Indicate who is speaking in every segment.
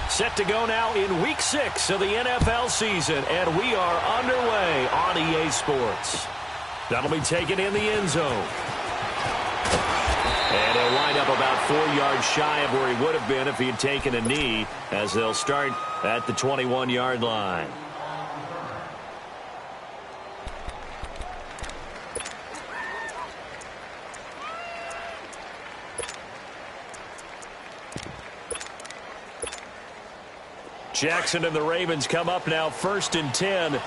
Speaker 1: Set to go now in Week 6 of the NFL season, and we are underway on EA Sports. That'll be taken in the end zone. And he'll wind up about 4 yards shy of where he would have been if he had taken a knee, as they'll start at the 21-yard line. Jackson and the Ravens come up now, 1st and 10.
Speaker 2: All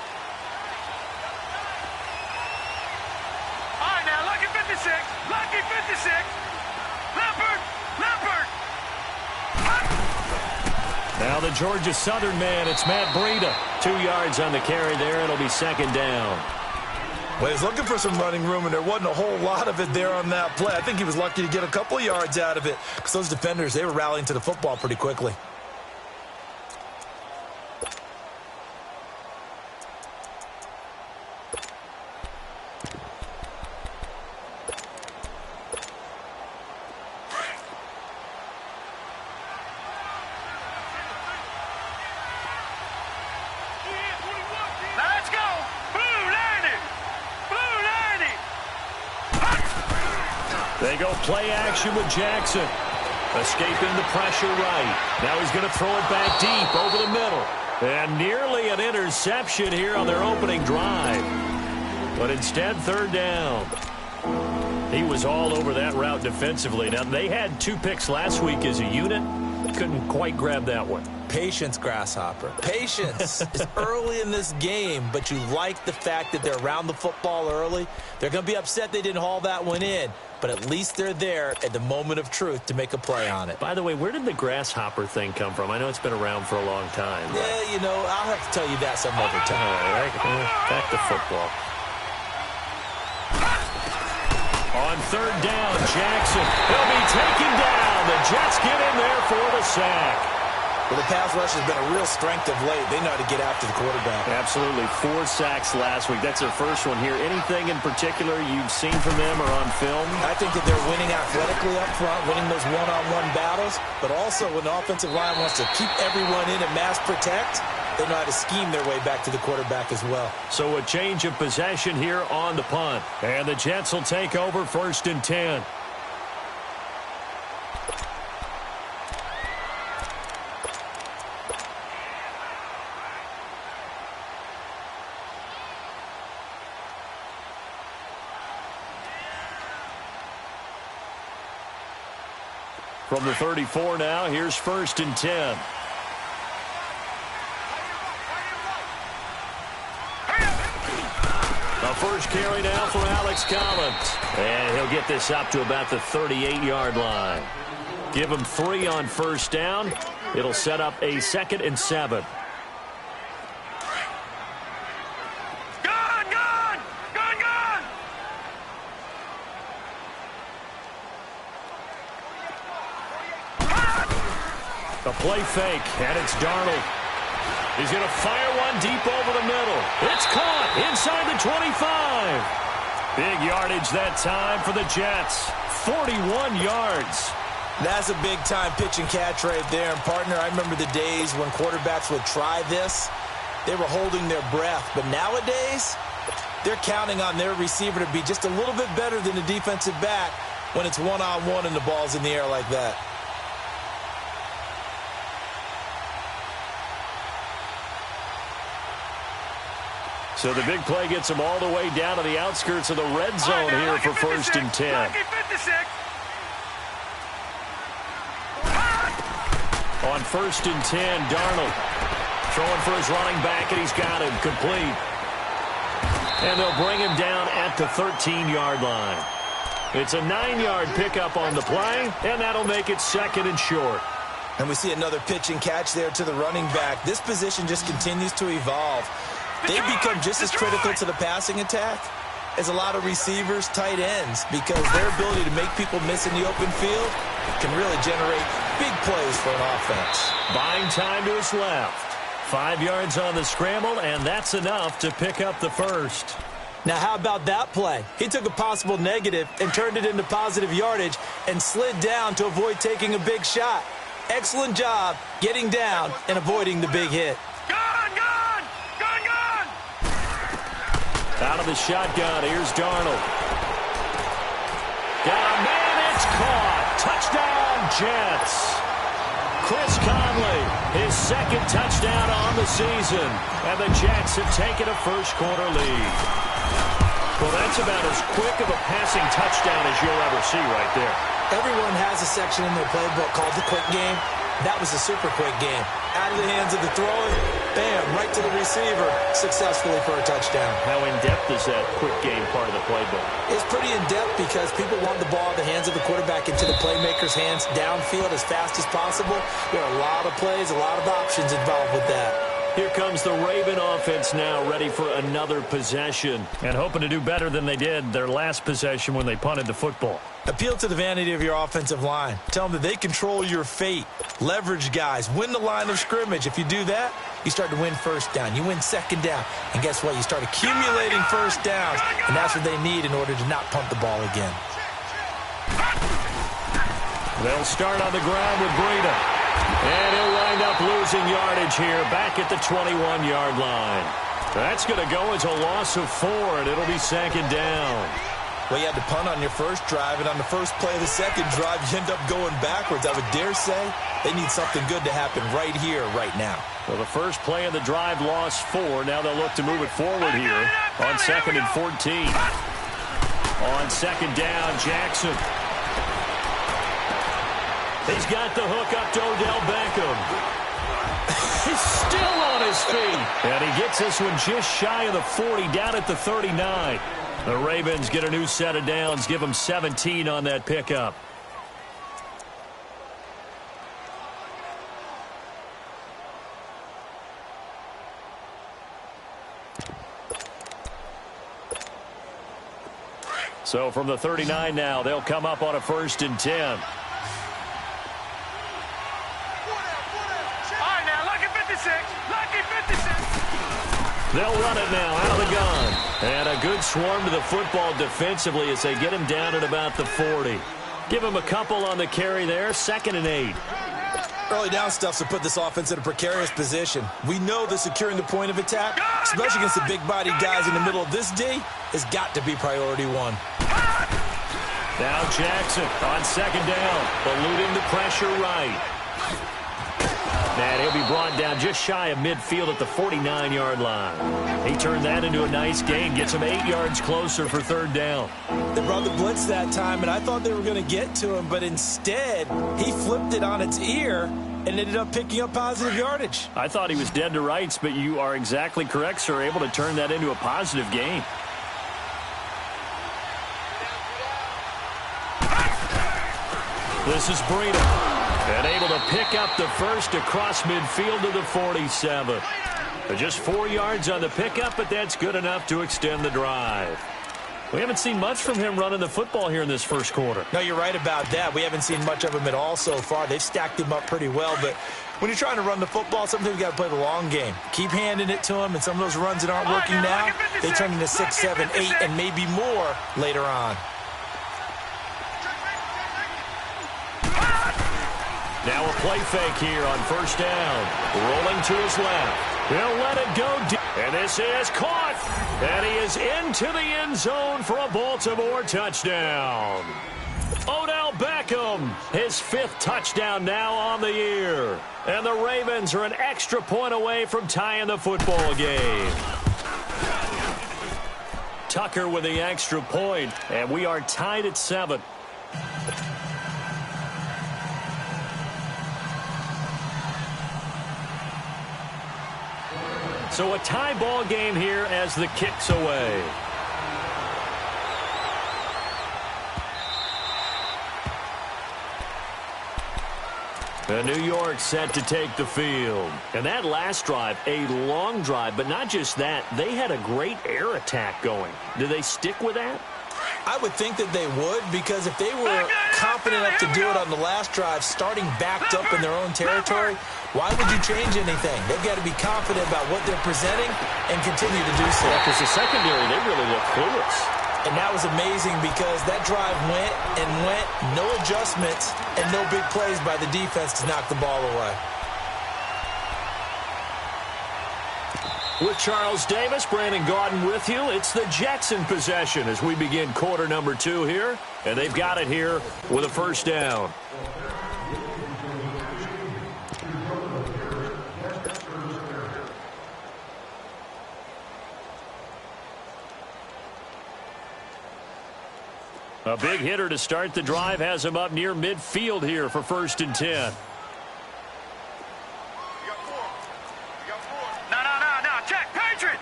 Speaker 2: right, now, lucky 56. Lucky 56. Leopard.
Speaker 1: Now the Georgia Southern man, it's Matt Breida. 2 yards on the carry there. It'll be 2nd down.
Speaker 3: Well, he's looking for some running room, and there wasn't a whole lot of it there on that play. I think he was lucky to get a couple of yards out of it, because those defenders, they were rallying to the football pretty quickly.
Speaker 1: They go play action with Jackson. Escaping the pressure right. Now he's going to throw it back deep over the middle. And nearly an interception here on their opening drive. But instead, 3rd down. He was all over that route defensively. Now, they had 2 picks last week as a unit. Couldn't quite grab that one.
Speaker 3: Patience, Grasshopper. Patience. It's early in this game, but you like the fact that they're around the football early. They're going to be upset they didn't haul that one in, but at least they're there at the moment of truth to make a play on it.
Speaker 1: By the way, where did the grasshopper thing come from? I know it's been around for a long time.
Speaker 3: Yeah, you know, I'll have to tell you that some other time.
Speaker 1: All right, back to football. On 3rd down, Jackson. He'll be taken down. The Jets get in there for the sack.
Speaker 3: Well, the pass rush has been a real strength of late. They know how to get after the quarterback.
Speaker 1: Absolutely. 4 sacks last week. That's their first one here. Anything in particular you've seen from them or on film?
Speaker 3: I think that they're winning athletically up front, winning those one-on-one battles, but also when the offensive line wants to keep everyone in and mass protect, they know how to scheme their way back to the quarterback as well.
Speaker 1: So a change of possession here on the punt. And the Jets will take over 1st and 10. From the 34 now, here's 1st and 10. The first carry now for Alex Collins. And he'll get this up to about the 38-yard line. Give him 3 on 1st down. It'll set up a 2nd and 7. The play fake, and it's Darnold. He's going to fire one deep over the middle. It's caught inside the 25. Big yardage that time for the Jets. 41 yards.
Speaker 3: That's a big-time pitch and catch right there. And, partner, I remember the days when quarterbacks would try this. They were holding their breath. But nowadays, they're counting on their receiver to be just a little bit better than the defensive back when it's one-on-one and the ball's in the air like that.
Speaker 1: So the big play gets them all the way down to the outskirts of the red zone here for 1st and 10. On 1st and 10, Darnold throwing for his running back, and he's got him complete. And they'll bring him down at the 13-yard line. It's a 9-yard pickup on the play, and that'll make it 2nd and short.
Speaker 3: And we see another pitch and catch there to the running back. This position just continues to evolve. They become just as critical to the passing attack as a lot of receivers, tight ends, because their ability to make people miss in the open field can really generate big plays for an offense.
Speaker 1: Buying time to his left. 5 yards on the scramble, and that's enough to pick up the first.
Speaker 3: Now, how about that play? He took a possible negative and turned it into positive yardage and slid down to avoid taking a big shot. Excellent job getting down and avoiding the big hit.
Speaker 2: Gone!
Speaker 1: Out of the shotgun, here's Darnold. Got a man, it's caught. Touchdown, Jets. Chris Conley, his second touchdown on the season. And the Jets have taken a first-quarter lead. Well, that's about as quick of a passing touchdown as you'll ever see right there.
Speaker 3: Everyone has a section in their playbook called the quick game. That was a super quick game. Out of the hands of the thrower, bam, right to the receiver, successfully for a touchdown.
Speaker 1: How in-depth is that quick game part of the playbook?
Speaker 3: It's pretty in-depth because people want the ball in the hands of the quarterback into the playmaker's hands downfield as fast as possible. There are a lot of plays, a lot of options involved with that.
Speaker 1: Here comes the Raven offense now, ready for another possession. And hoping to do better than they did their last possession when they punted the football.
Speaker 3: Appeal to the vanity of your offensive line. Tell them that they control your fate. Leverage guys. Win the line of scrimmage. If you do that, you start to win first down. You win second down. And guess what? You start accumulating first downs. And that's what they need in order to not punt the ball again.
Speaker 1: They'll start on the ground with Breida. And he'll wind up losing yardage here back at the 21-yard line. That's going to go as a loss of 4, and it'll be second down.
Speaker 3: Well, you had to punt on your first drive, and on the first play of the second drive, you end up going backwards. I would dare say they need something good to happen right here, right now.
Speaker 1: Well, the first play of the drive lost 4. Now they'll look to move it forward here on 2nd and 14. On second down, Jackson. He's got the hook up to Odell Beckham. He's still on his feet. And he gets this one just shy of the 40, down at the 39. The Ravens get a new set of downs, give them 17 on that pickup. So from the 39 now, they'll come up on a 1st and 10. They'll run it now out of the gun. And a good swarm to the football defensively as they get him down at about the 40. Give him a couple on the carry there. 2nd and 8.
Speaker 3: Early down stuff to put this offense in a precarious position. We know that securing the point of attack, especially against the big-bodied guys in the middle of this D, has got to be priority 1.
Speaker 1: Now Jackson on 2nd down, eluding the pressure right. And he'll be brought down just shy of midfield at the 49-yard line. He turned that into a nice gain, gets him 8 yards closer for 3rd down.
Speaker 3: They brought the blitz that time, and I thought they were going to get to him, but instead he flipped it on its ear and ended up picking up positive yardage.
Speaker 1: I thought he was dead to rights, but you are exactly correct, sir, able to turn that into a positive gain. This is Breida. And able to pick up the first across midfield to the 47. Just 4 yards on the pickup, but that's good enough to extend the drive. We haven't seen much from him running the football here in this first quarter.
Speaker 3: No, you're right about that. We haven't seen much of him at all so far. They've stacked him up pretty well, but when you're trying to run the football, sometimes you got to play the long game. Keep handing it to him, and some of those runs that aren't working now, they turn into 6, 7, 8, and maybe more later on.
Speaker 1: Now a play fake here on 1st down. Rolling to his left. He'll let it go deep. And this is caught. And he is into the end zone for a Baltimore touchdown. Odell Beckham, his 5th touchdown now on the year. And the Ravens are an extra point away from tying the football game. Tucker with the extra point, and we are tied at 7. So a tie ball game here as the kick's away. And New York set to take the field. And that last drive, a long drive, but not just that. They had a great air attack going. Do they stick with that?
Speaker 3: I would think that they would, because if they were confident enough to do it on the last drive, starting backed up in their own territory, Why would you change anything? They've got to be confident about what they're presenting and continue to do so.
Speaker 1: Because the secondary, they really look clueless.
Speaker 3: And that was amazing because that drive went and went, no adjustments, and no big plays by the defense to knock the ball away.
Speaker 1: With Charles Davis, Brandon Gaudin with you. It's the Jets in possession as we begin quarter number 2 here. And they've got it here with a first down. A big hitter to start the drive has him up near midfield here for 1st and 10.
Speaker 2: No, check. Patriot.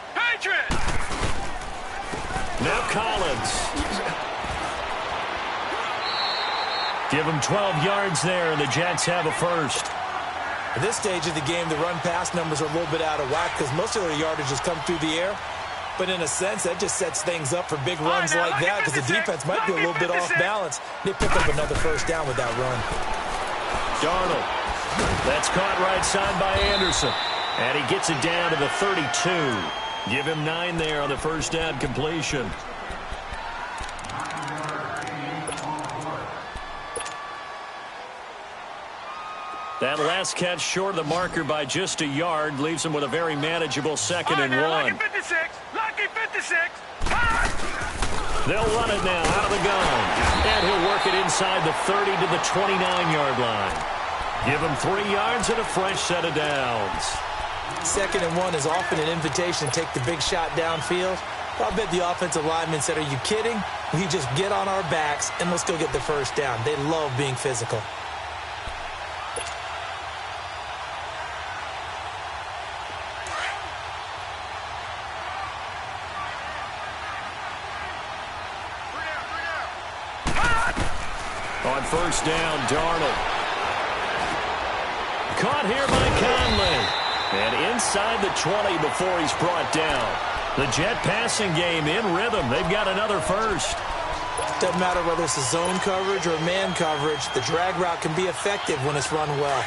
Speaker 1: Now Collins. Give him 12 yards there, and the Jets have a first.
Speaker 3: At this stage of the game, the run-pass numbers are a little bit out of whack because most of their yardage has come through the air. But in a sense, that just sets things up for big runs like that because the defense might be a little bit off balance. They pick up another first down with that run.
Speaker 1: Darnold. That's caught right side by Anderson. And he gets it down to the 32. Give him 9 there on the first down completion. That last catch short of the marker by just a yard leaves him with a very manageable 2nd and 1.
Speaker 2: Lucky 56.
Speaker 1: They'll run it now out of the gun. And he'll work it inside the 30 to the 29-yard line. Give him 3 yards and a fresh set of downs.
Speaker 3: 2nd and 1 is often an invitation to take the big shot downfield. I'll bet the offensive lineman said, "Are you kidding? We just get on our backs and let's go get the first down." They love being physical.
Speaker 1: On first down, Darnold. Caught here by Conley. And inside the 20 before he's brought down. The Jet passing game in rhythm. They've got another first.
Speaker 3: Doesn't matter whether it's a zone coverage or man coverage. The drag route can be effective when it's run well.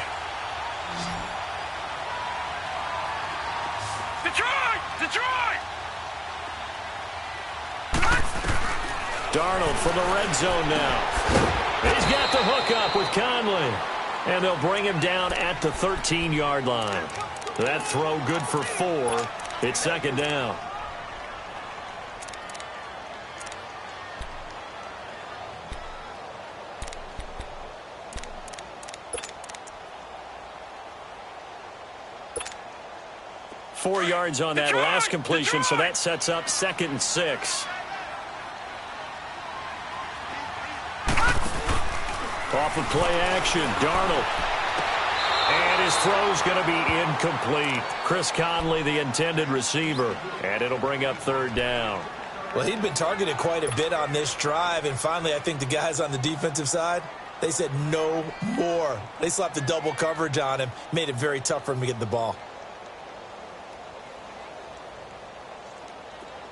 Speaker 2: Detroit!
Speaker 1: Darnold from the red zone now. He's got the hook up with Conley. And they'll bring him down at the 13-yard line. That throw good for 4. It's 2nd down. Four yards on that last completion, so that sets up 2nd and 6. Off of play action, Darnold. And his throw's going to be incomplete. Chris Conley, the intended receiver. And it'll bring up 3rd down.
Speaker 3: Well, he'd been targeted quite a bit on this drive, and finally I think the guys on the defensive side, they said no more. They slapped the double coverage on him, made it very tough for him to get the ball.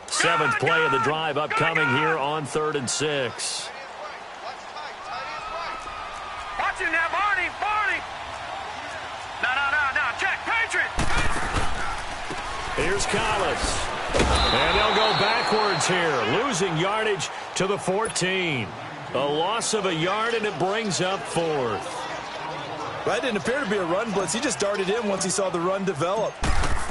Speaker 1: 7th play of the drive upcoming here on 3rd and 6.
Speaker 2: Watch it now, Barney. No, check, Patriot.
Speaker 1: Here's Collins. And they'll go backwards here, losing yardage to the 14. A loss of a yard, and it brings up 4th.
Speaker 3: That didn't appear to be a run blitz. He just darted in once he saw the run develop.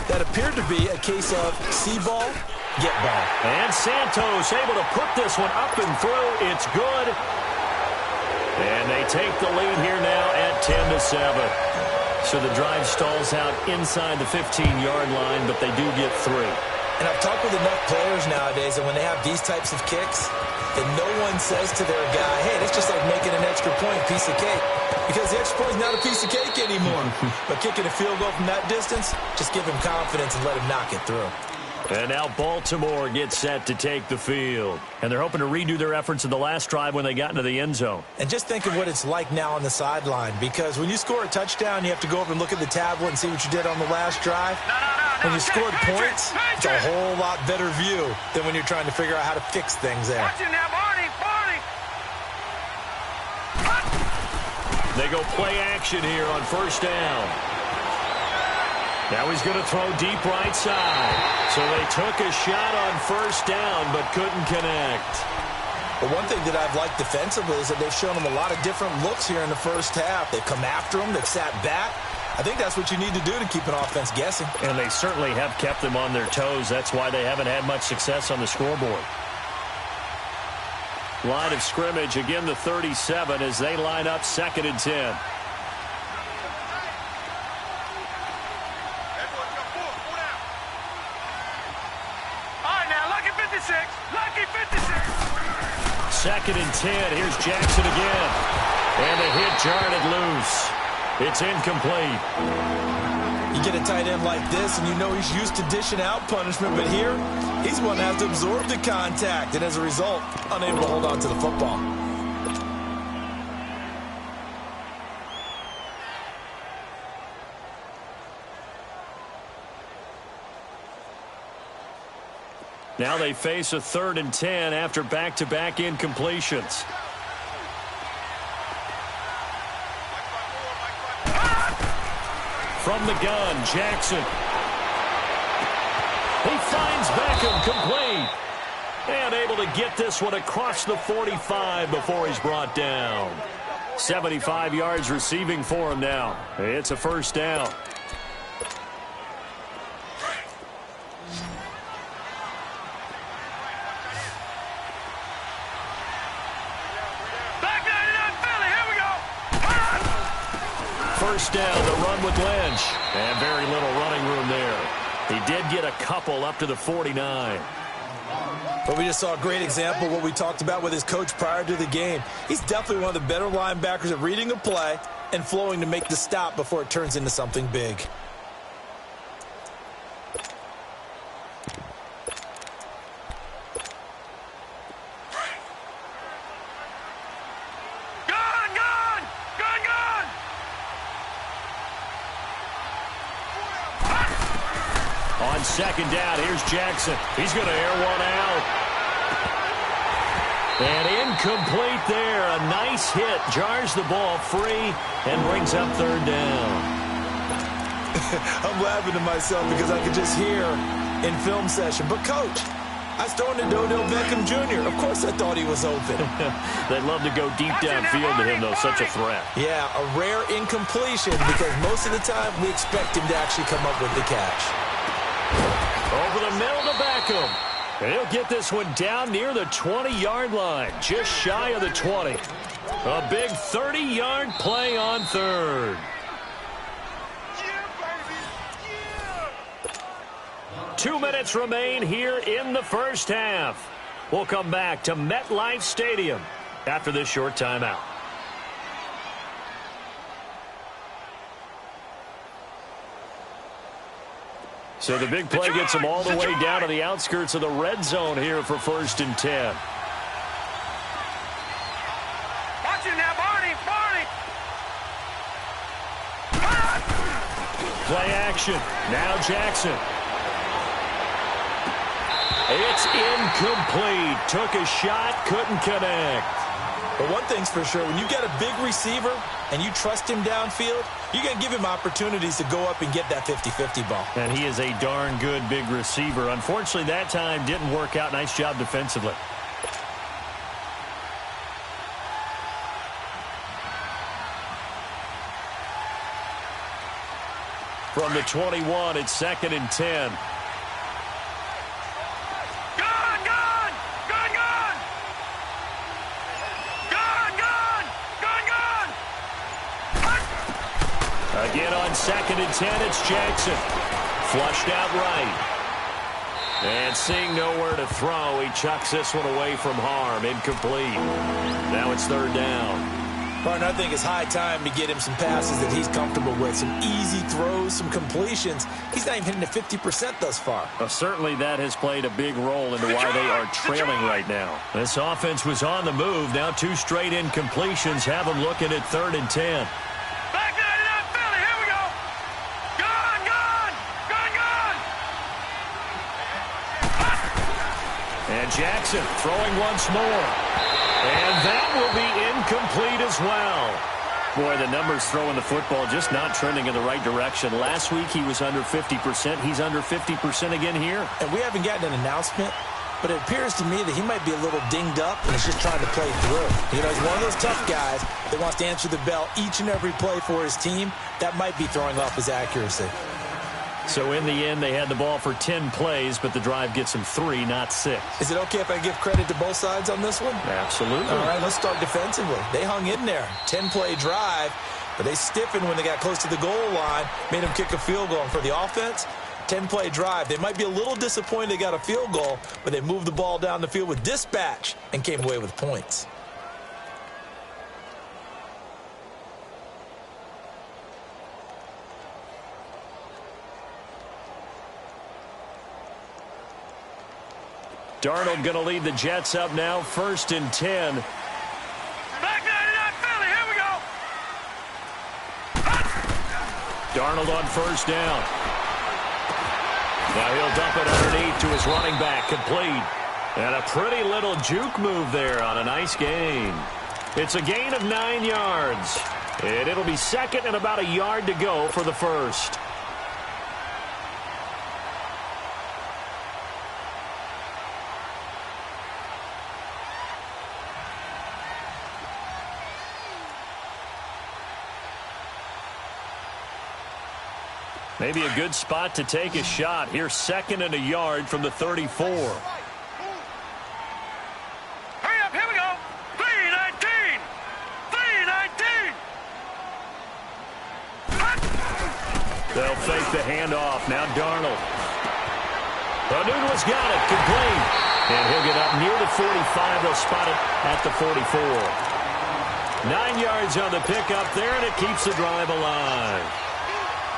Speaker 3: That appeared to be a case of see ball, get ball.
Speaker 1: And Santos able to put this one up and through. It's good. And they take the lead here now at 10-7. So the drive stalls out inside the 15-yard line, but they do get 3.
Speaker 3: And I've talked with enough players nowadays, and when they have these types of kicks, that no one says to their guy, "Hey, that's just like making an extra point, piece of cake." Because the extra point is not a piece of cake anymore. But kicking a field goal from that distance, just give him confidence and let him knock it through.
Speaker 1: And now Baltimore gets set to take the field. And they're hoping to redo their efforts in the last drive when they got into the end zone.
Speaker 3: And just think of what it's like now on the sideline. Because when you score a touchdown, you have to go over and look at the tablet and see what you did on the last drive. When you scored points, it's a whole lot better view than when you're trying to figure out how to fix things there.
Speaker 2: Watch it now, Barney.
Speaker 1: They go play action here on first down. Now he's going to throw deep right side. So they took a shot on first down, but couldn't connect.
Speaker 3: But one thing that I've liked defensively is that they've shown him a lot of different looks here in the first half. They've come after him. They've sat back. I think that's what you need to do to keep an offense guessing.
Speaker 1: And they certainly have kept them on their toes. That's why they haven't had much success on the scoreboard. Line of scrimmage, again the 37 as they line up 2nd and 10.
Speaker 2: Lucky 56.
Speaker 1: 2nd and 10. Here's Jackson again. And the hit jarred it loose. It's incomplete.
Speaker 3: You get a tight end like this, and you know he's used to dishing out punishment, but here, he's one that has to absorb the contact, and as a result, unable to hold on to the football.
Speaker 1: Now they face a 3rd and 10 after back-to-back incompletions. From the gun, Jackson. He finds Beckham, complete. And able to get this one across the 45 before he's brought down. 75 yards receiving for him now. It's a first down. First down, the run with Lynch. And very little running room there. He did get a couple up to the 49.
Speaker 3: But we just saw a great example of what we talked about with his coach prior to the game. He's definitely one of the better linebackers at reading a play and flowing to make the stop before it turns into something big.
Speaker 1: On 2nd down, here's Jackson. He's going to air one out. And incomplete there. A nice hit. Jars the ball free and brings up 3rd down.
Speaker 3: I'm laughing to myself because I could just hear in film session. But, Coach, I was throwing to Odell Beckham Jr. Of course I thought he was open.
Speaker 1: They'd love to go deep downfield to him, though. Such a threat.
Speaker 3: Yeah, a rare incompletion because most of the time we expect him to actually come up with the catch.
Speaker 1: Over the middle to Beckham. And he'll get this one down near the 20-yard line, just shy of the 20. A big 30-yard play on 3rd. 2 minutes remain here in the first half. We'll come back to MetLife Stadium after this short timeout. So the big play gets them all the way down to the outskirts of the red zone here for 1st and 10.
Speaker 2: Watch it now, Barney.
Speaker 1: Play action. Now Jackson. It's incomplete. Took a shot, couldn't connect.
Speaker 3: But one thing's for sure, when you get a big receiver and you trust him downfield, you're going to give him opportunities to go up and get that 50-50 ball.
Speaker 1: And he is a darn good big receiver. Unfortunately, that time didn't work out. Nice job defensively. From the 21, it's 2nd and 10. Again on 2nd and 10, it's Jackson. Flushed out right. And seeing nowhere to throw, he chucks this one away from harm. Incomplete. Now it's 3rd down.
Speaker 3: Partner, I think it's high time to get him some passes that he's comfortable with. Some easy throws, some completions. He's not even hitting the 50% thus far.
Speaker 1: Well, certainly that has played a big role into why they are trailing right now. This offense was on the move. Now 2 straight incompletions have them looking at 3rd and 10. And Jackson throwing once more. And that will be incomplete as well. Boy, the numbers throwing the football just not trending in the right direction. Last week he was under 50%. He's under 50% again here.
Speaker 3: And we haven't gotten an announcement, but it appears to me that he might be a little dinged up and is just trying to play through. You know, he's one of those tough guys that wants to answer the bell each and every play for his team. That might be throwing off his accuracy.
Speaker 1: So in the end, they had the ball for 10 plays, but the drive gets them 3, not 6.
Speaker 3: Is it okay if I give credit to both sides on this one?
Speaker 1: Absolutely.
Speaker 3: All right, let's start defensively. They hung in there. 10-play drive, but they stiffened when they got close to the goal line, made them kick a field goal. And for the offense, 10-play drive. They might be a little disappointed they got a field goal, but they moved the ball down the field with dispatch and came away with points.
Speaker 1: Darnold going to lead the Jets up now, 1st and 10.
Speaker 2: Back 99 Philly, here we go.
Speaker 1: Darnold on 1st down. Now he'll dump it underneath to his running back, complete. And a pretty little juke move there on a nice gain. It's a gain of 9 yards. And it'll be 2nd and about a yard to go for the 1st. Maybe a good spot to take a shot. Here, 2nd and a yard from the 34.
Speaker 2: Hurry up, here we go. 3-19. 3-19.
Speaker 1: They'll fake the handoff. Now Darnold. Nunez got it. Complete. And he'll get up near the 45. They'll spot it at the 44. 9 yards on the pickup there, and it keeps the drive alive.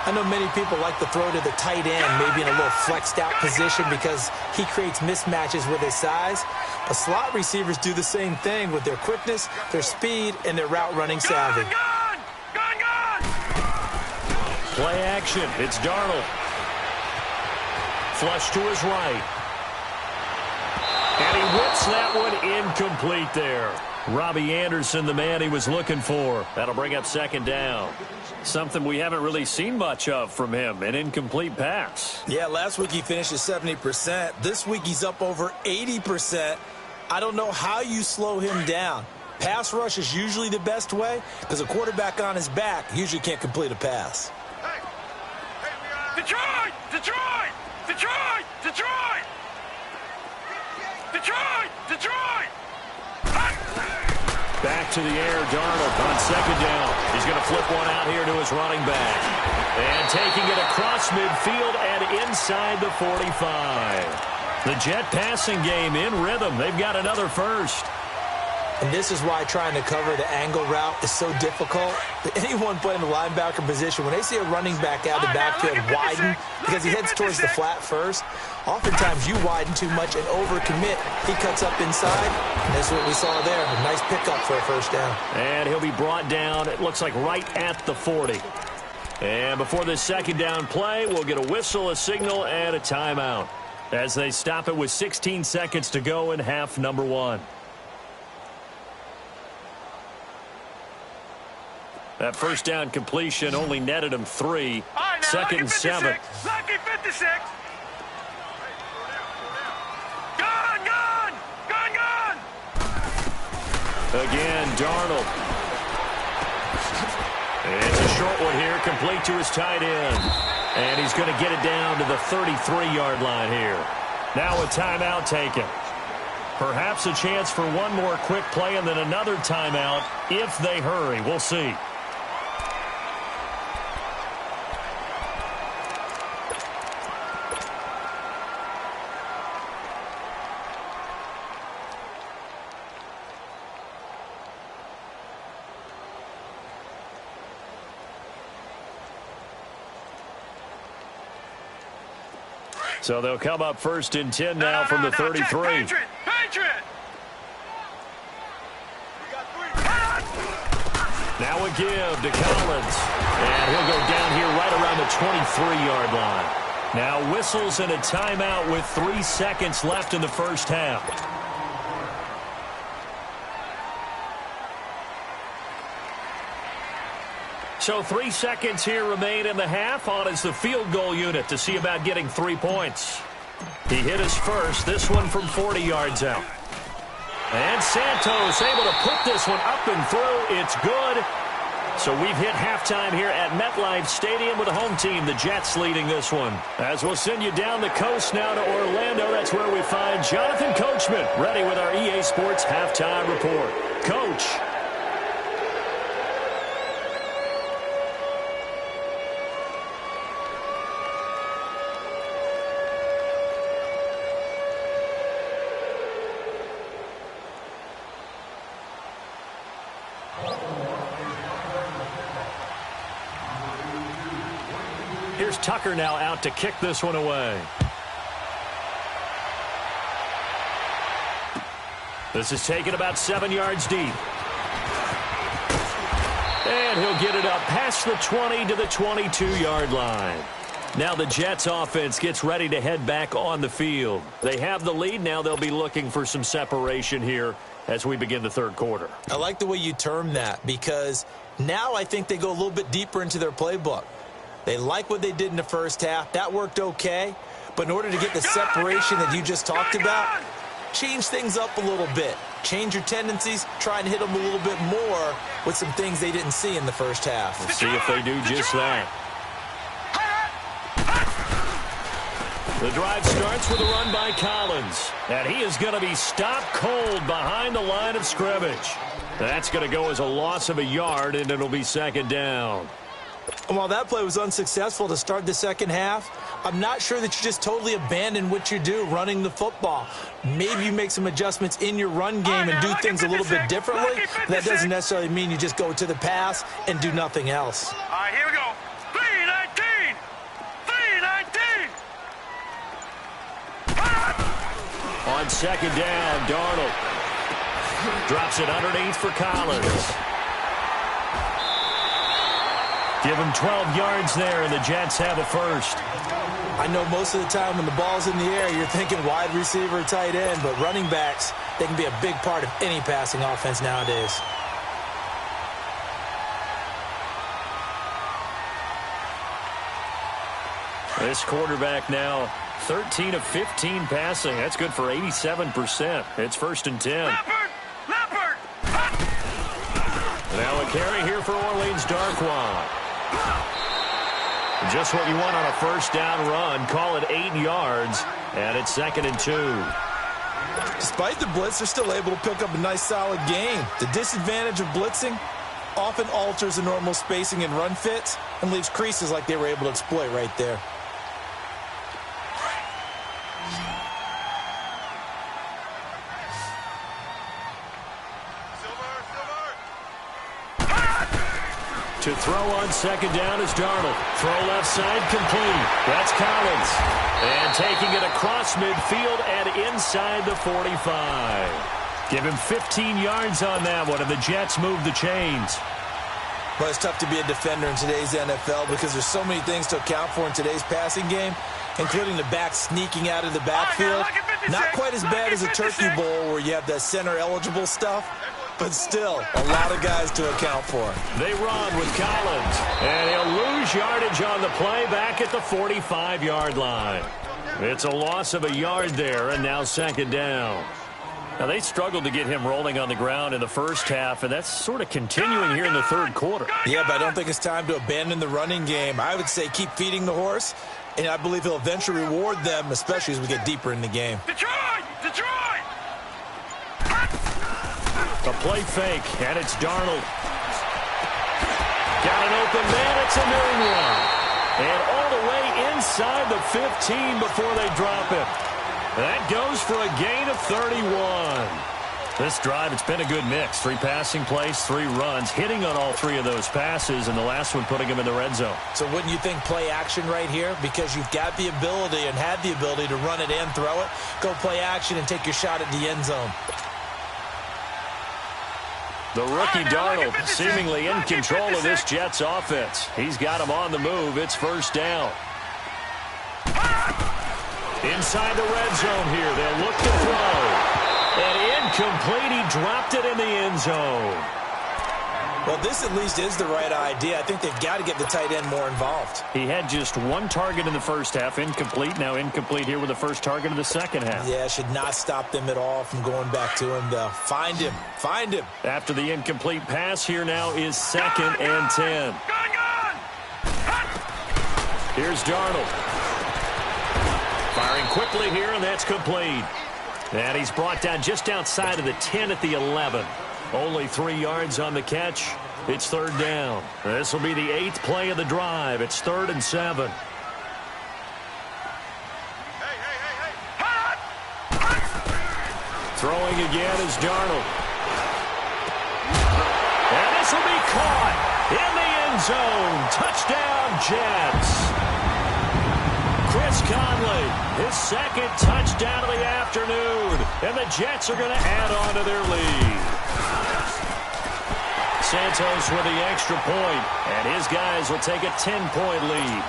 Speaker 3: I know many people like to throw to the tight end, maybe in a little flexed out position because he creates mismatches with his size. But slot receivers do the same thing with their quickness, their speed, and their route running savvy.
Speaker 2: Gone!
Speaker 1: Play action. It's Darnold. Flush to his right. And he whips that one incomplete there. Robbie Anderson, the man he was looking for. That'll bring up 2nd down. Something we haven't really seen much of from him, an incomplete pass.
Speaker 3: Yeah, last week he finished at 70%. This week he's up over 80%. I don't know how you slow him down. Pass rush is usually the best way because a quarterback on his back usually can't complete a pass.
Speaker 2: Detroit! Detroit! Detroit! Detroit! Detroit! Detroit!
Speaker 1: Back to the air, Darnold on 2nd down. He's going to flip one out here to his running back. And taking it across midfield and inside the 45. The Jet passing game in rhythm. They've got another 1st.
Speaker 3: And this is why trying to cover the angle route is so difficult. Anyone playing the linebacker position, when they see a running back out of the backfield widen because he heads towards the flat first, oftentimes you widen too much and overcommit. He cuts up inside, and that's what we saw there. A nice pickup for a 1st down.
Speaker 1: And he'll be brought down, it looks like right at the 40. And before this 2nd down play, we'll get a whistle, a signal, and a timeout as they stop it with 16 seconds to go in half number 1. That 1st down completion only netted him 3.
Speaker 2: Right, now,
Speaker 1: 2nd and 7.
Speaker 2: Lucky 56. Gone!
Speaker 1: Again, Darnold. It's a short one here, complete to his tight end. And he's going to get it down to the 33-yard line here. Now a timeout taken. Perhaps a chance for one more quick play and then another timeout if they hurry. We'll see. So they'll come up 1st and 10 now from the 33.
Speaker 2: Patriot!
Speaker 1: Now a give to Collins. And he'll go down here right around the 23-yard line. Now whistles and a timeout with 3 seconds left in the 1st half. So 3 seconds here remain in the half. On is the field goal unit to see about getting 3 points. He hit his first, this one from 40 yards out. And Santos able to put this one up and through. It's good. So we've hit halftime here at MetLife Stadium with the home team, the Jets, leading this one. As we'll send you down the coast now to Orlando, that's where we find Jonathan Coachman, ready with our EA Sports halftime report. Coach. Here's Tucker now out to kick this one away. This is taken about 7 yards deep. And he'll get it up past the 20 to the 22-yard line. Now the Jets offense gets ready to head back on the field. They have the lead. Now they'll be looking for some separation here as we begin the third quarter.
Speaker 3: I like the way you term that, because now I think they go a little bit deeper into their playbook. They like what they did in the first half. That worked okay. But in order to get the separation that you just talked about, change things up a little bit. Change your tendencies. Try and hit them a little bit more with some things they didn't see in the first half.
Speaker 1: We'll see if they do just that. The drive starts with a run by Collins. And he is going to be stopped cold behind the line of scrimmage. That's going to go as a loss of a yard, and it'll be second down.
Speaker 3: And while that play was unsuccessful to start the second half, I'm not sure that you just totally abandon what you do running the football. Maybe you make some adjustments in your run game and do things a little bit differently. That doesn't necessarily mean you just go to the pass and do nothing else.
Speaker 2: All right, here we go. 3-19. 3-19.
Speaker 1: On second down, Darnold drops it underneath for Collins. Give him 12 yards there, and the Jets have a first.
Speaker 3: I know most of the time when the ball's in the air, you're thinking wide receiver, tight end, but running backs, they can be a big part of any passing offense nowadays.
Speaker 1: This quarterback now 13 of 15 passing. That's good for 87%. It's 1st and 10.
Speaker 2: Leopard!
Speaker 1: Now a carry here for Orleans Darkwa. Just what you want on a first down run. Call it 8 yards, and it's 2nd and 2.
Speaker 3: Despite the blitz, they're still able to pick up a nice, solid gain. The disadvantage of blitzing often alters the normal spacing and run fits and leaves creases like they were able to exploit right there.
Speaker 1: To throw on second down is Darnold. Throw left side complete. That's Collins. And taking it across midfield and inside the 45. Give him 15 yards on that one, and the Jets move the chains.
Speaker 3: But it's tough to be a defender in today's NFL because there's so many things to account for in today's passing game, including the back sneaking out of the backfield. Not quite as bad as a Turkey Bowl where you have that center-eligible stuff, but still a lot of guys to account for.
Speaker 1: They run with Collins, and he'll lose yardage on the play back at the 45-yard line. It's a loss of a yard there, and now second down. Now, they struggled to get him rolling on the ground in the first half, and that's sort of continuing here in the third quarter.
Speaker 3: Yeah, but I don't think it's time to abandon the running game. I would say keep feeding the horse, and I believe he'll eventually reward them, especially as we get deeper in the game.
Speaker 2: Detroit! Detroit!
Speaker 1: A play fake, and it's Darnold. Got an open man, it's a new one. And all the way inside the 15 before they drop it. That goes for a gain of 31. This drive, it's been a good mix. 3 passing plays, 3 runs, hitting on all 3 of those passes, and the last one putting him in the red zone.
Speaker 3: So wouldn't you think play action right here? Because you've got the ability and had the ability to run it and throw it. Go play action and take your shot at the end zone.
Speaker 1: The rookie Darnold seemingly in control of this Jets offense. He's got him on the move. It's first down. Inside the red zone here. They'll look to throw. And incomplete. He dropped it in the end zone.
Speaker 3: Well, this at least is the right idea. I think they've got to get the tight end more involved.
Speaker 1: He had just one target in the first half, incomplete. Now incomplete here with the first target of the second half.
Speaker 3: Yeah, should not stop them at all from going back to him, though. Find him. Find him.
Speaker 1: After the incomplete pass, here now is 2nd and 10. Here's Darnold. Firing quickly here, and that's complete. And he's brought down just outside of the 10 at the 11. Only 3 yards on the catch. It's 3rd down. This will be the 8th play of the drive. It's 3rd and 7. Throwing again is Darnold. And this will be caught in the end zone. Touchdown, Jets. Chris Conley, his 2nd touchdown of the afternoon. And the Jets are going to add on to their lead. Santos with the extra point, and his guys will take a 10-point lead.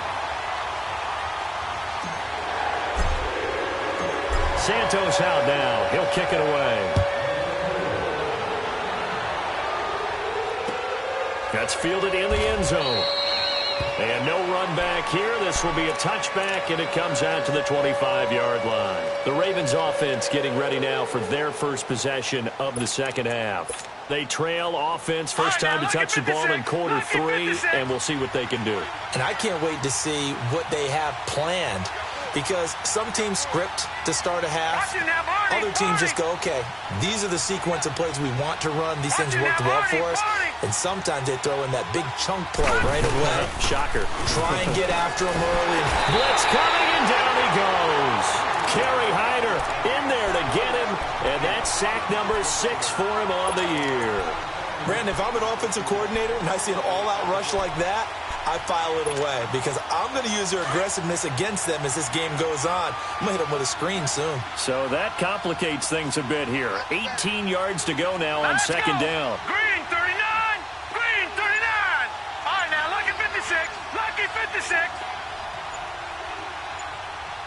Speaker 1: Santos out now. He'll kick it away. That's fielded in the end zone. And no run back here. This will be a touchback, and it comes out to the 25-yard line. The Ravens offense getting ready now for their first possession of the second half. They trail offense, first time to touch the ball in quarter 3, and we'll see what they can do.
Speaker 3: And I can't wait to see what they have planned, because some teams script to start a half. Other teams just go, okay, these are the sequence of plays we want to run. These things worked well for us. And sometimes they throw in that big chunk play right away.
Speaker 1: Shocker.
Speaker 3: Try and get after him early.
Speaker 1: Blitz coming, and down he goes. Kerry Hyder in there to get him, and that's sack number 6 for him on the year.
Speaker 3: Brandon, if I'm an offensive coordinator and I see an all-out rush like that, I file it away, because I'm going to use their aggressiveness against them as this game goes on. I'm going to hit them with a screen soon.
Speaker 1: So that complicates things a bit here. 18 yards to go now on 2nd down.
Speaker 2: Green 39! Green 39! All right, now, lucky 56! Lucky 56!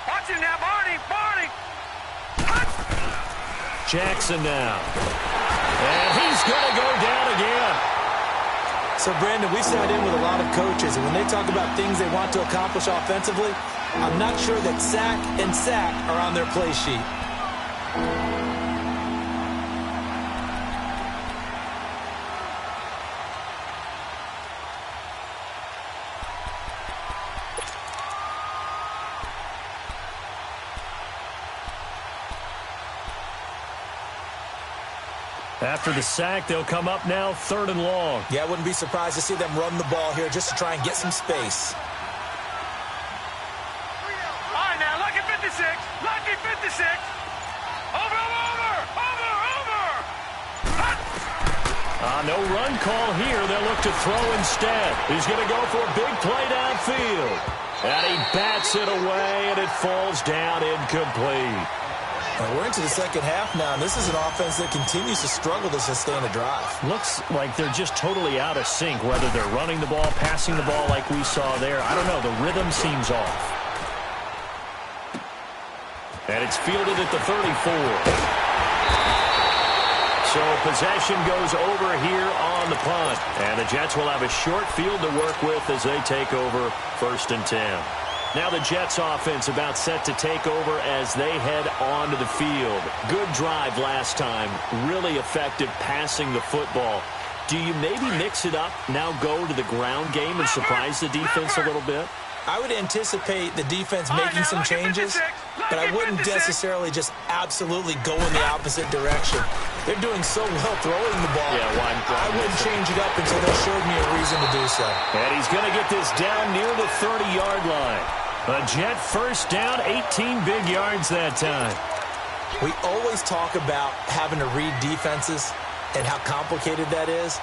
Speaker 2: Watch him now, Barney! Barney!
Speaker 1: Jackson now. And he's going to go down again.
Speaker 3: So, Brandon, we've sat in with a lot of coaches, and when they talk about things they want to accomplish offensively, I'm not sure that sack and sack are on their play sheet.
Speaker 1: After the sack, they'll come up now 3rd and long.
Speaker 3: Yeah, I wouldn't be surprised to see them run the ball here just to try and get some space.
Speaker 2: All right, now, lucky 56! Lucky 56! Over!
Speaker 1: No run call here. They'll look to throw instead. He's going to go for a big play downfield. And he bats it away, and it falls down incomplete.
Speaker 3: And we're into the second half now, and this is an offense that continues to struggle to sustain a drive.
Speaker 1: Looks like they're just totally out of sync, whether they're running the ball, passing the ball like we saw there. I don't know. The rhythm seems off. And it's fielded at the 34. So possession goes over here on the punt. And the Jets will have a short field to work with as they take over 1st and 10. Now the Jets offense about set to take over as they head onto the field. Good drive last time. Really effective passing the football. Do you maybe mix it up, now go to the ground game and surprise the defense a little bit?
Speaker 3: I would anticipate the defense making some changes, but I wouldn't necessarily just absolutely go in the opposite direction. They're doing so well throwing the ball.
Speaker 1: Yeah,
Speaker 3: I wouldn't change it up until they showed me a reason to do so.
Speaker 1: And he's going to get this down near the 30-yard line. A Jet first down, 18 big yards that time.
Speaker 3: We always talk about having to read defenses and how complicated that is.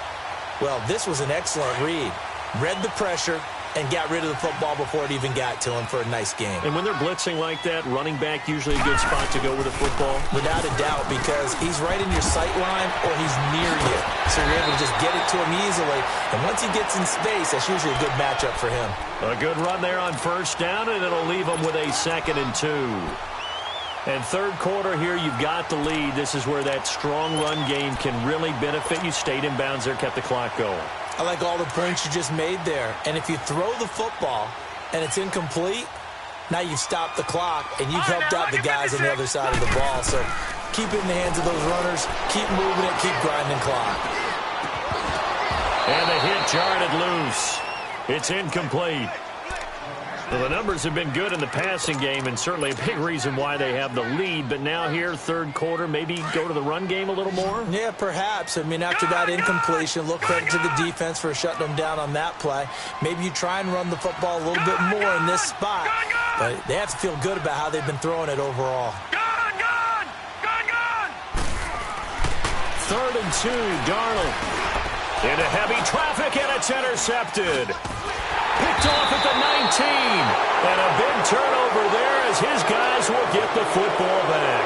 Speaker 3: Well, this was an excellent read. Read the pressure and got rid of the football before it even got to him for a nice game.
Speaker 1: And when they're blitzing like that, running back usually a good spot to go with the football?
Speaker 3: Without a doubt, because he's right in your sight line or he's near you. So you're able to just get it to him easily. And once he gets in space, that's usually a good matchup for him.
Speaker 1: A good run there on first down, and it'll leave him with a 2nd and 2. And third quarter here, you've got the lead. This is where that strong run game can really benefit you. Stayed in bounds there, kept the clock going.
Speaker 3: I like all the points you just made there. And if you throw the football and it's incomplete, now you've stopped the clock and you've helped out the guys on the other side of the ball. So keep it in the hands of those runners. Keep moving it. Keep grinding clock.
Speaker 1: And the hit jarred it loose. It's incomplete. Well, the numbers have been good in the passing game and certainly a big reason why they have the lead. But now here, third quarter, maybe go to the run game a little more?
Speaker 3: Yeah, perhaps. I mean, after that incompletion, a little credit to the defense for shutting them down on that play. Maybe you try and run the football a little bit more in this spot. But they have to feel good about how they've been throwing it overall.
Speaker 2: Gone!
Speaker 1: 3rd and 2, Darnold. Into heavy traffic, and it's intercepted. Picked off at the 19. And a big turnover there as his guys will get the football back.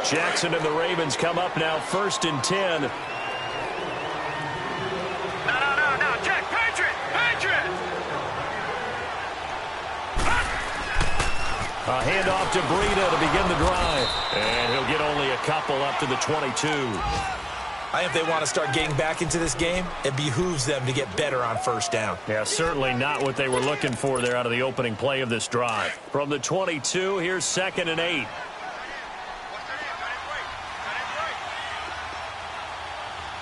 Speaker 1: Jackson and the Ravens come up now 1st and 10.
Speaker 2: No, Jack, Patriot!
Speaker 1: A handoff to Breida to begin the drive. And he'll get only a couple up to the 22.
Speaker 3: I think if they want to start getting back into this game, it behooves them to get better on first down.
Speaker 1: Yeah, certainly not what they were looking for there out of the opening play of this drive. From the 22, here's 2nd and 8.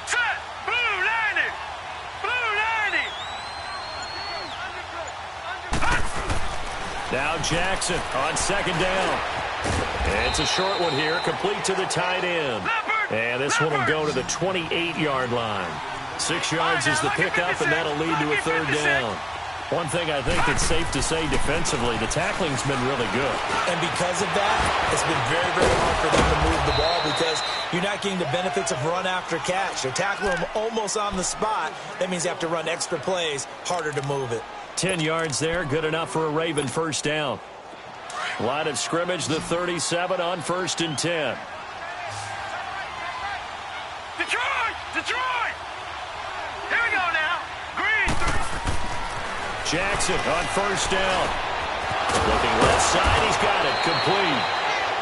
Speaker 2: Set! Blue 90!
Speaker 1: Now Jackson on 2nd down. It's a short one here, complete to the tight end. And this one will go to the 28-yard line. 6 yards is the pickup, and that'll lead to a 3rd down. One thing I think it's safe to say defensively, the tackling's been really good.
Speaker 3: And because of that, it's been very, very hard for them to move the ball because you're not getting the benefits of run after catch. They're tackling them almost on the spot. That means they have to run extra plays, harder to move it.
Speaker 1: 10 yards there, good enough for a Raven first down. Line of scrimmage, the 37 on 1st and 10.
Speaker 2: Detroit! Here we go now. Green.
Speaker 1: Jackson on 1st down. Looking left side, he's got it, complete.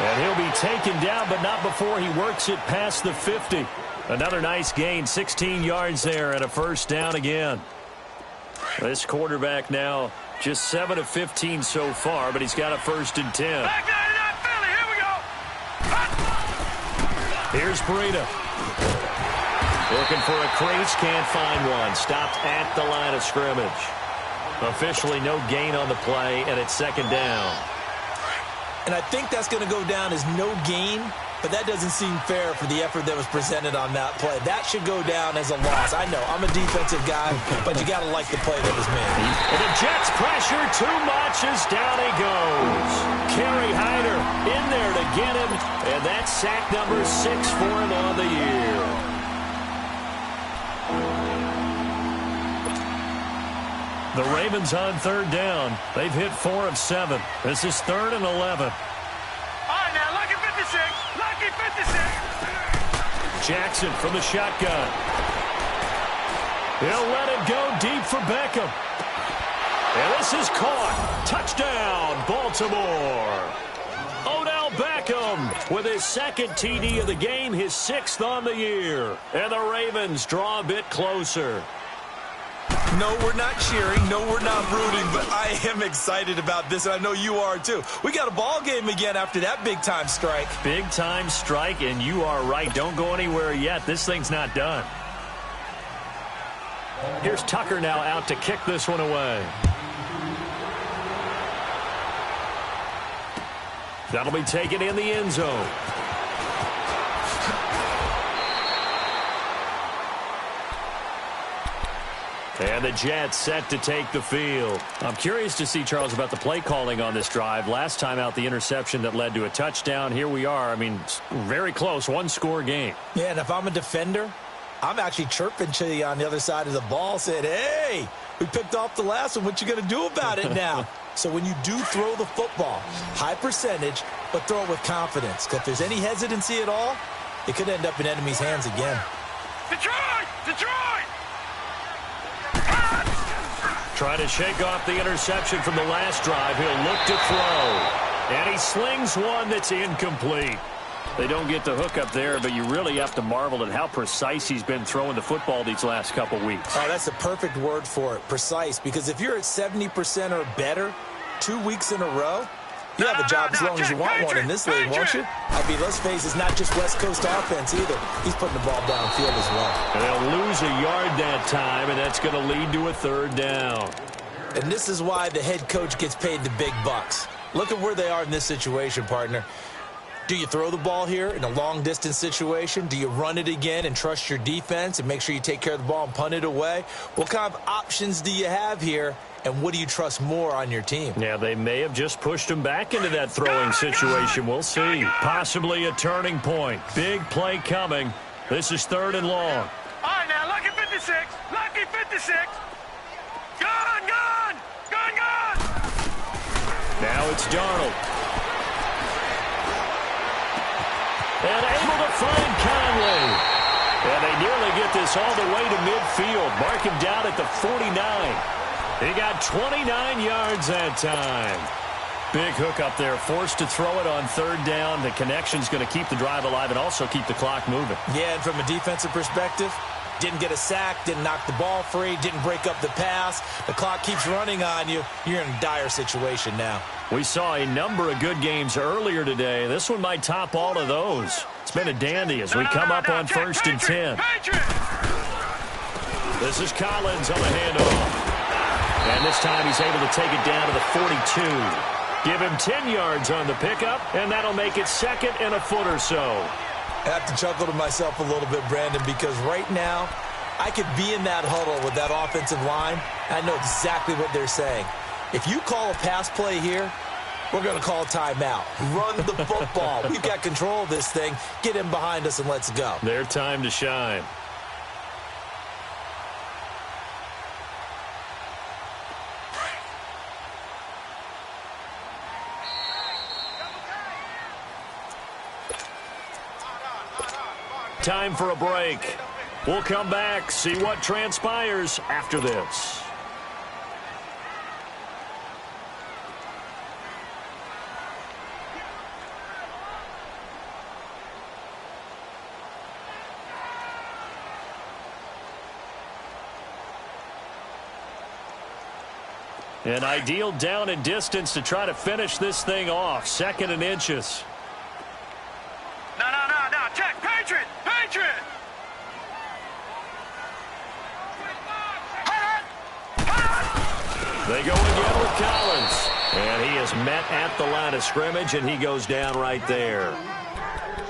Speaker 1: And he'll be taken down, but not before he works it past the 50. Another nice gain, 16 yards there, and a 1st down again. This quarterback now just 7 of 15 so far, but he's got a 1st and 10.
Speaker 2: Back 99 Philly. Here we go.
Speaker 1: Here's Breida. Looking for a crease, can't find one. Stopped at the line of scrimmage. Officially no gain on the play, and it's 2nd down.
Speaker 3: And I think that's going to go down as no gain, but that doesn't seem fair for the effort that was presented on that play. That should go down as a loss. I know, I'm a defensive guy, but you got to like the play that was made.
Speaker 1: And the Jets pressure too much as down he goes. Kerry Hyder in there to get him, and that's sack number 6 for him on the year. The Ravens on 3rd down. They've hit 4 of 7. This is 3rd and 11.
Speaker 2: All right, now, lucky 56. Lucky 56.
Speaker 1: Jackson from the shotgun. He'll let it go deep for Beckham. And this is caught. Touchdown, Baltimore. Odell Beckham with his 2nd TD of the game, his 6th on the year. And the Ravens draw a bit closer.
Speaker 3: No, we're not cheering. No, we're not rooting, but I am excited about this, and I know you are too. We got a ball game again after that big-time strike.
Speaker 1: Big-time strike, and you are right. Don't go anywhere yet. This thing's not done. Here's Tucker now out to kick this one away. That'll be taken in the end zone. And the Jets set to take the field. I'm curious to see, Charles, about the play calling on this drive. Last time out, the interception that led to a touchdown. Here we are. I mean, very close, 1-score game.
Speaker 3: Yeah, and if I'm a defender, I'm actually chirping to you on the other side of the ball, saying, hey, we picked off the last one. What you going to do about it now? So when you do throw the football, high percentage, but throw it with confidence. Because if there's any hesitancy at all, it could end up in enemy's hands again.
Speaker 2: Detroit! Detroit!
Speaker 1: Trying to shake off the interception from the last drive. He'll look to throw. And he slings one that's incomplete. They don't get the hook up there, but you really have to marvel at how precise he's been throwing the football these last couple weeks.
Speaker 3: Oh, that's the perfect word for it, precise. Because if you're at 70% or better 2 weeks in a row, you have a job as long as you want one in this league, won't you? I mean, let's face it, it's not just West Coast offense either. He's putting the ball downfield as well.
Speaker 1: And they'll lose a yard that time, and that's going to lead to a third down.
Speaker 3: And this is why the head coach gets paid the big bucks. Look at where they are in this situation, partner. Do you throw the ball here in a long-distance situation? Do you run it again and trust your defense and make sure you take care of the ball and punt it away? What kind of options do you have here, and what do you trust more on your team?
Speaker 1: Yeah, they may have just pushed him back into that throwing situation. We'll see. Possibly a turning point. Big play coming. This is 3rd and long.
Speaker 2: All right, now, lucky 56. Lucky 56. Gone, gone. Gone, gone.
Speaker 1: Now it's Darnold. And able to find Conley. And they nearly get this all the way to midfield. Mark him down at the 49. He got 29 yards that time. Big hook up there. Forced to throw it on 3rd down. The connection's going to keep the drive alive and also keep the clock moving.
Speaker 3: Yeah, and from a defensive perspective, didn't get a sack, didn't knock the ball free, didn't break up the pass. The clock keeps running on you. You're in a dire situation now.
Speaker 1: We saw a number of good games earlier today. This one might top all of those. It's been a dandy as we come up on 1st and 10. This is Collins on the handoff. And this time he's able to take it down to the 42. Give him 10 yards on the pickup, and that'll make it 2nd and a foot or so.
Speaker 3: I have to chuckle to myself a little bit, Brandon, because right now I could be in that huddle with that offensive line. I know exactly what they're saying. If you call a pass play here, we're going to call a timeout. Run the football. We've got control of this thing. Get him behind us and let's go.
Speaker 1: Their time to shine. Time for a break. We'll come back, see what transpires after this. An ideal down and distance to try to finish this thing off. 2nd and inches.
Speaker 2: No. Check. Patriot. Patriot.
Speaker 1: They go again with Collins. And he is met at the line of scrimmage, and he goes down right there.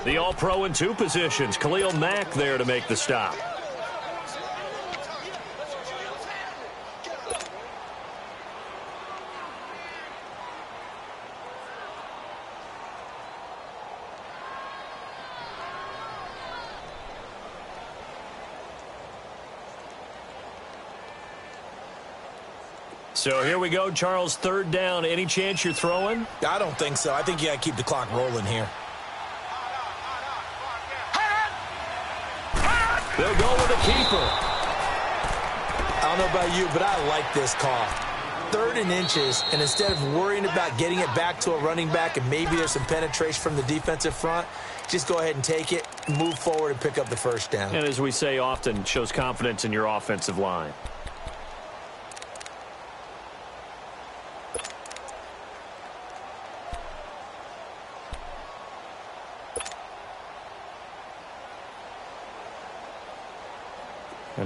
Speaker 1: The All-Pro in 2 positions. Khalil Mack there to make the stop. So here we go, Charles, 3rd down. Any chance you're throwing?
Speaker 3: I don't think so. I think you got to keep the clock rolling here.
Speaker 1: They'll go with a keeper.
Speaker 3: I don't know about you, but I like this call. 3rd and inches, and instead of worrying about getting it back to a running back and maybe there's some penetration from the defensive front, just go ahead and take it, move forward, and pick up the 1st down.
Speaker 1: And as we say often, shows confidence in your offensive line.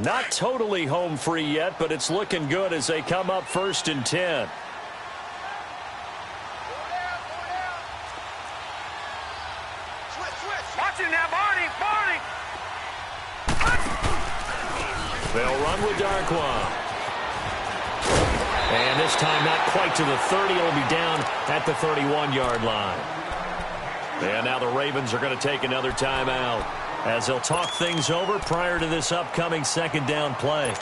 Speaker 1: Not totally home free yet, but it's looking good as they come up 1st and 10.
Speaker 2: Watch him now, Barney.
Speaker 1: They'll run with Darkwa. And this time not quite to the 30. It'll be down at the 31-yard line. And now the Ravens are going to take another timeout as they'll talk things over prior to this upcoming 2nd down play.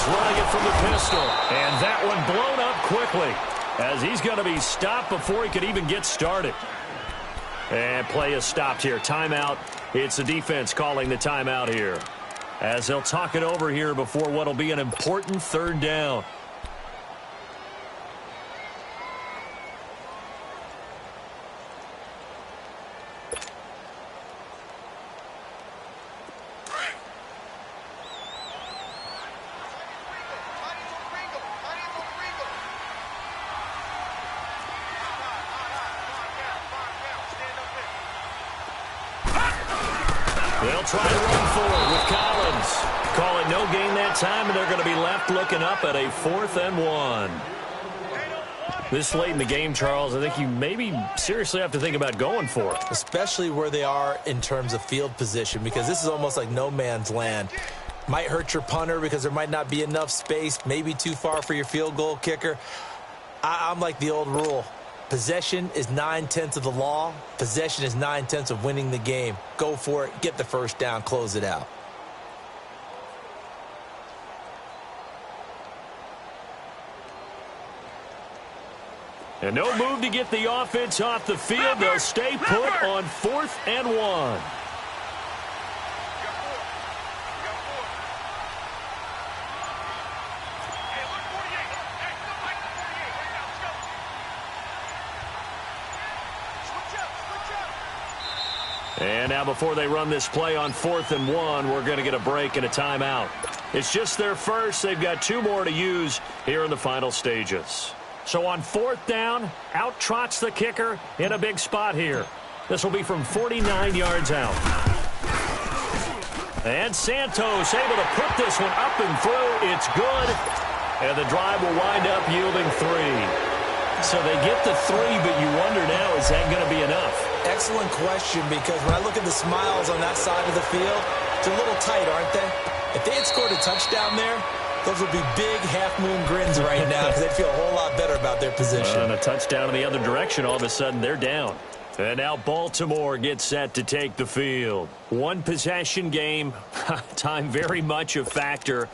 Speaker 1: running it from the pistol. And that one blown up quickly as he's going to be stopped before he could even get started. And play is stopped here. Timeout. It's the defense calling the timeout here, as they'll talk it over here before what will be an important third down. They'll try to run forward with Collins. Call it no gain that time, and they're going to be left looking up at a 4th and 1. This late in the game, Charles, I think you maybe seriously have to think about going for it.
Speaker 3: Especially where they are in terms of field position, because this is almost like no man's land. Might hurt your punter because there might not be enough space, maybe too far for your field goal kicker. I'm like the old rule. Possession is 9/10 of the law. Possession is 9/10 of winning the game. Go for it. Get the first down. Close it out.
Speaker 1: And no move to get the offense off the field. They'll stay put on 4th and 1. And now before they run this play on 4th and 1, we're going to get a break and a timeout. It's just their first. They've got 2 more to use here in the final stages. So on 4th down, out trots the kicker in a big spot here. This will be from 49 yards out. And Santos able to put this one up and through. It's good. And the drive will wind up yielding 3. So they get the 3, but you wonder now, is that going to be enough?
Speaker 3: Excellent question, because when I look at the smiles on that side of the field, they're a little tight, aren't they? If they had scored a touchdown there, those would be big half-moon grins right now because they'd feel a whole lot better about their position.
Speaker 1: And a touchdown in the other direction, all of a sudden they're down. And now Baltimore gets set to take the field. 1 possession game, time very much a factor.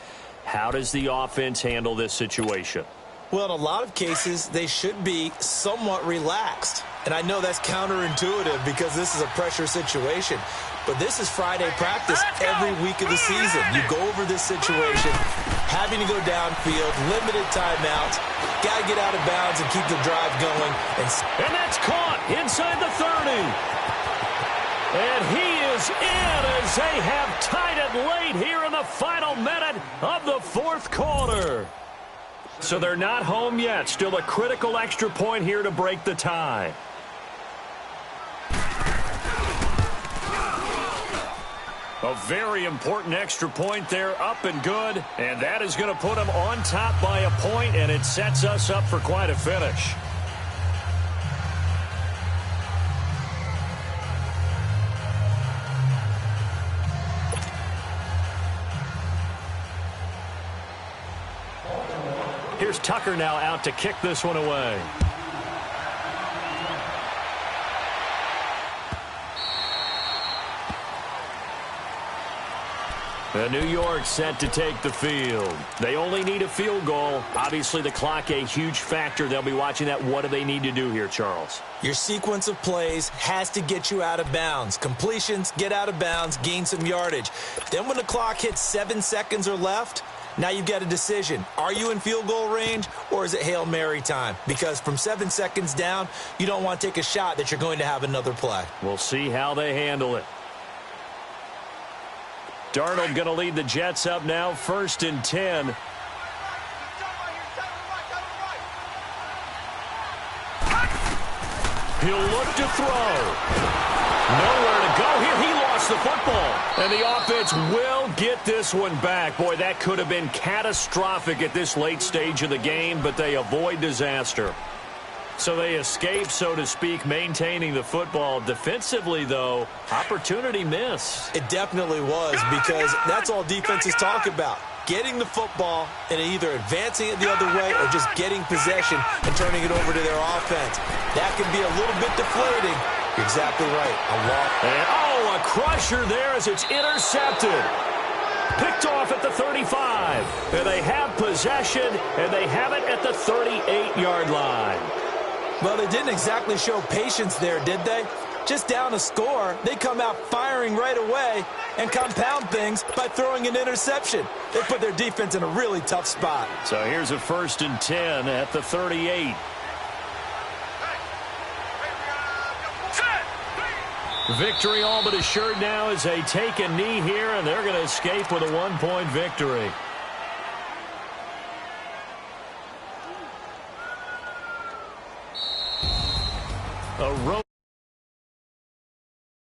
Speaker 1: How does the offense handle this situation?
Speaker 3: Well, in a lot of cases, they should be somewhat relaxed. And I know that's counterintuitive because this is a pressure situation. But this is Friday practice every week of the season. You go over this situation, having to go downfield, limited timeouts, got to get out of bounds and keep the drive going.
Speaker 1: And that's caught inside the 30. And he is in as they have tied it late here in the final minute of the 4th quarter. So they're not home yet. Still a critical extra point here to break the tie. A very important extra point there, up and good. And that is going to put them on top by a point, and it sets us up for quite a finish. Here's Tucker now out to kick this one away. New York set to take the field. They only need a field goal. Obviously, the clock a huge factor. They'll be watching that. What do they need to do here, Charles?
Speaker 3: Your sequence of plays has to get you out of bounds. Completions, get out of bounds, gain some yardage. Then when the clock hits 7 seconds or left, now you've got a decision. Are you in field goal range, or is it Hail Mary time? Because from 7 seconds down, you don't want to take a shot that you're going to have another play.
Speaker 1: We'll see how they handle it. Darnold going to lead the Jets up now, 1st and 10. He'll look to throw. Nowhere to go here. He lost the football. And the offense will get this one back. Boy, that could have been catastrophic at this late stage of the game, but they avoid disaster. So they escape, so to speak, maintaining the football. Defensively, though, opportunity miss.
Speaker 3: It definitely was, because that's all defenses talk about. Getting the football and either advancing it the other way or just getting possession and turning it over to their offense. That can be a little bit deflating. You're exactly right.
Speaker 1: And, a crusher there as it's intercepted. Picked off at the 35. And they have possession, and they have it at the 38-yard line.
Speaker 3: Well, they didn't exactly show patience there, did they? Just down a score, they come out firing right away and compound things by throwing an interception. They put their defense in a really tough spot.
Speaker 1: So here's a 1st and 10 at the 38. Victory all but assured now as they take a knee here, and they're going to escape with a 1-point victory. A road